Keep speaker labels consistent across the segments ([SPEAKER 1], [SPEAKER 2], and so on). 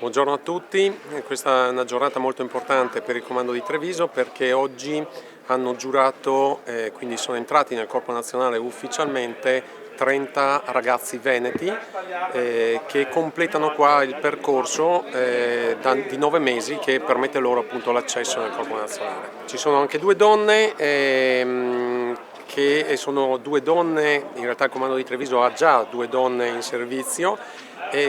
[SPEAKER 1] Buongiorno a tutti, questa è una giornata molto importante per il Comando di Treviso perché oggi hanno giurato, quindi sono entrati nel Corpo Nazionale ufficialmente 30 ragazzi veneti che completano qua il percorso di 9 mesi che permette loro appunto l'accesso nel Corpo Nazionale. Ci sono anche due donne che sono due donne, in realtà il Comando di Treviso ha già due donne in servizio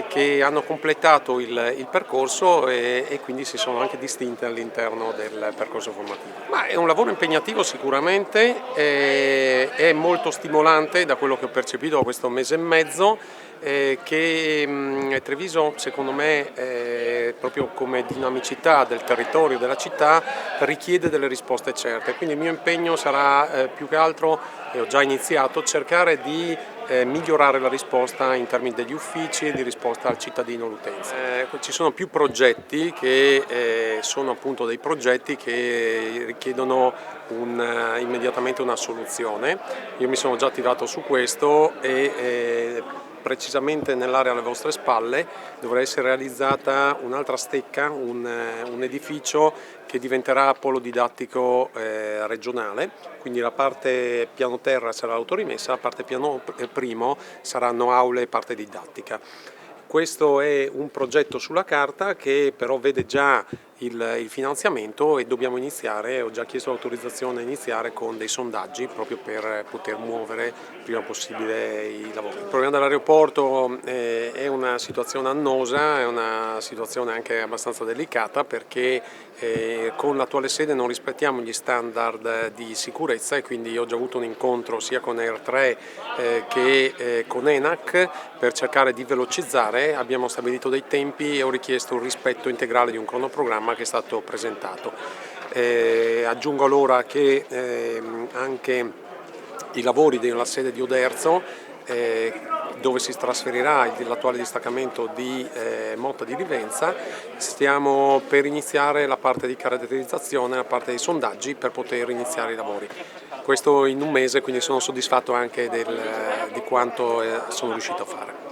[SPEAKER 1] che hanno completato il percorso e quindi si sono anche distinte all'interno del percorso formativo. Ma è un lavoro impegnativo sicuramente, è molto stimolante da quello che ho percepito da questo mese e mezzo, che Treviso secondo me proprio come dinamicità del territorio della città richiede delle risposte certe, quindi il mio impegno sarà più che altro, e ho già iniziato, cercare di migliorare la risposta in termini degli uffici e di risposta al cittadino, all'utenza. Ci sono più progetti che sono appunto dei progetti che richiedono immediatamente una soluzione. Io mi sono già attivato su questo e precisamente nell'area alle vostre spalle dovrà essere realizzata un'altra stecca, un edificio che diventerà polo didattico regionale, quindi la parte piano terra sarà autorimessa, la parte piano primo saranno aule e parte didattica. Questo è un progetto sulla carta che però vede già il finanziamento e dobbiamo iniziare, ho già chiesto l'autorizzazione a iniziare con dei sondaggi proprio per poter muovere il prima possibile i lavori. Il problema dell'aeroporto è una situazione annosa, è una situazione anche abbastanza delicata perché con l'attuale sede non rispettiamo gli standard di sicurezza e quindi ho già avuto un incontro sia con Air 3 che con ENAC per cercare di velocizzare, abbiamo stabilito dei tempi e ho richiesto un rispetto integrale di un cronoprogramma che è stato presentato. Aggiungo allora che anche i lavori della sede di Oderzo, dove si trasferirà l'attuale distaccamento di Motta di Livenza, stiamo per iniziare la parte di caratterizzazione, la parte dei sondaggi per poter iniziare i lavori. Questo in un mese, quindi sono soddisfatto anche di quanto sono riuscito a fare.